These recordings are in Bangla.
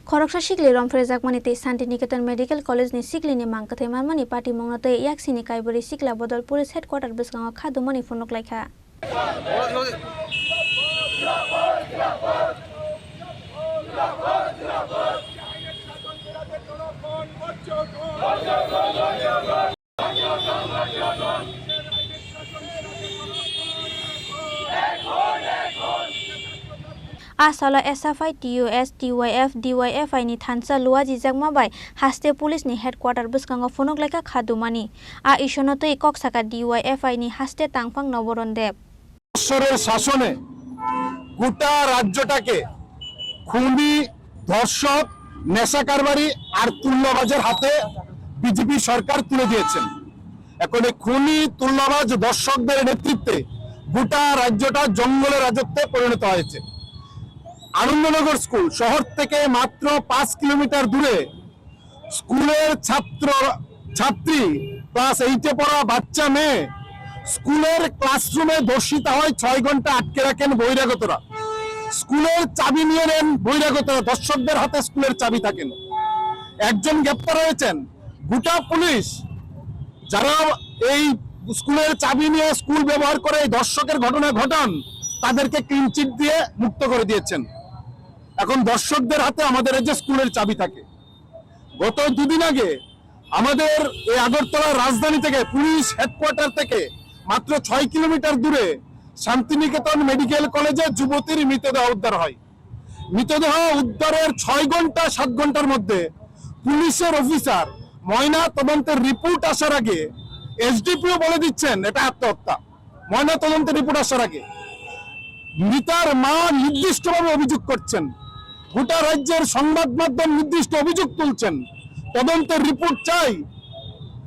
खरकसा सिकली रमफ्रे जाकमानी शान्तिनिकेतन मेडिकल कलेज नि सिकली नि मांगकथे मानमानी पार्टी मंगनते याक्सिनी काइबरी सिकला बदल पुलिस हेडक्वार्टर बिस्गाव खादुमनी फुनक लाइखा आसाला एसएफआई टीयूएस टीवाईएफ डीवाईएफआई नि थानसा लुआ जिजाकमा बाय हास्ते पुलिस नि हेडक्वार्टर बिस्गाव फुनक लाइखा खादुमानी आ इशनतै कक्साका डीवाईएफआई नि हास्ते तांगफां नवरन देव ঈশ্বরের শাসনে গোটা রাজ্যটাকে খুনি ধর্ষক নেশা কারবারি আর তুল্যবাজের হাতে বিজেপি সরকার তুলে দিয়েছেন। এখন এই খুনি তুল্যবাজ দর্শকদের নেতৃত্বে গোটা রাজ্যটা জঙ্গলের রাজত্বে পরিণত হয়েছে। আনন্দনগর স্কুল শহর থেকে মাত্র 5 কিলোমিটার দূরে স্কুলের ছাত্রী ক্লাস 8 পড়া বাচ্চা মেয়ে স্কুলের ক্লাসরুমে ধর্ষিতা হয় 6 ঘন্টা আটকে রাখেন বহিরাগতরা। স্কুলের চাবি নিয়ে নেন বহিরাগতরা, দর্শকদের হাতে স্কুলের চাবি থাকেন। একজন গ্রেপ্তার হয়েছেন। গোটা পুলিশ যারা এই স্কুলের চাবি নিয়ে স্কুল ব্যবহার করে এই দর্শকের ঘটনা ঘটান তাদেরকে ক্লিন চিট দিয়ে মুক্ত করে দিয়েছেন। এখন দর্শকদের হাতে আমাদের এই যে স্কুলের চাবি থাকে। গত দুদিন আগে আমাদের এই আগরতলা রাজধানী থেকে পুলিশ হেডকোয়ার্টার থেকে মাত্র 6 কিলোমিটার দূরে শান্তিনিকেতন মেডিকেল কলেজে যুবতীর মৃতদেহ উদ্ধার হয়। মৃতদেহ উদ্ধারের 6 ঘন্টা 7 ঘন্টার মধ্যে পুলিশের অফিসার ময়না তদন্তের রিপোর্ট আসার আগে এসডিপিও বলে দিচ্ছেন এটা আত্মহত্যা। ময়না তদন্তের রিপোর্ট আসার আগে মৃতার মা নির্দিষ্টভাবে অভিযোগ করছেন, গোটা রাজ্যের সংবাদ মাধ্যম নির্দিষ্ট অভিযোগ তুলছেন, তদন্তের রিপোর্ট চাই।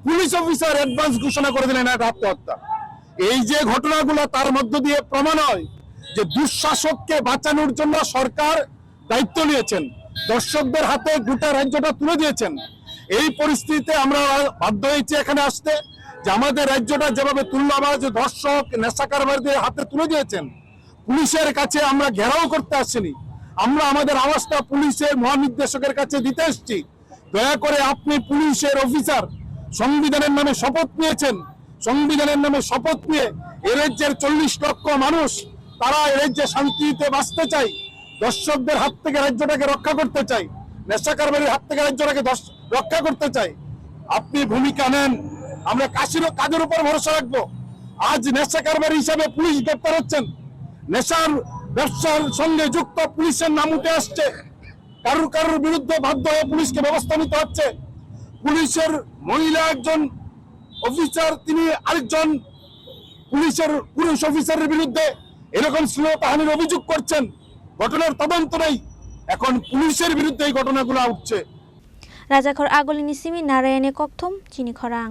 পুলিশ অফিসার অ্যাডভান্স ঘোষণা করে দিলেন এটা আত্মহত্যা। এই যে ঘটনাগুলো তার মধ্য দিয়ে প্রমাণ হয় যে দুঃশাসককে বাঁচানোর জন্য সরকার দায়িত্ব নিয়েছেন, দর্শকদের হাতে গোটা রাজ্যটা তুলে দিয়েছেন। এই পরিস্থিতিতে আমরা বাধ্য হয়েছি এখানে আসতে যে আমাদের রাজ্যটা যেভাবে তুল্যবাজ দর্শক নেশা কারবারীদের হাতে তুলে দিয়েছেন, পুলিশের কাছে আমরা ঘেরাও করতে আসিনি, আমরা আমাদের আওয়াজটা পুলিশের মহানির্দেশকের কাছে দিতে এসেছি। দয়া করে আপনি পুলিশের অফিসার সংবিধানের নামে শপথ নিয়েছেন, সংবিধানের নামে শপথ নিয়ে এ রাজ্যের 40 লক্ষ মানুষ তারা এ রাজ্যে শান্তিতে বাঁচতে চাই, দর্শকদের হাত থেকে রাজ্যটাকে রক্ষা করতে চাই, নেশা কারবারির হাত থেকে রাজ্যটাকে রক্ষা করতে চাই। আপনি ভূমিকা নেন, আমরা কাদের উপর ভরসা রাখবো? আজ নেশা কারবারি হিসাবে পুলিশ গ্রেপ্তার হচ্ছেন, নেশার ব্যবসার সঙ্গে যুক্ত পুলিশের নাম উঠে আসছে, কারুর বিরুদ্ধে বাধ্য হয়ে পুলিশকে ব্যবস্থা নিতে হচ্ছে। পুলিশের মহিলা একজন অফিসার তিনি আরেকজন পুলিশের পুরুষ অফিসারের বিরুদ্ধে এরকম শ্লীলতাহানির অভিযোগ করছেন, ঘটনার তদন্ত নেই। এখন পুলিশের বিরুদ্ধে এই ঘটনাগুলো উঠছে। রাজাখর আগলিনী সিমি নারায়ণে ককথম চিনি খরাং।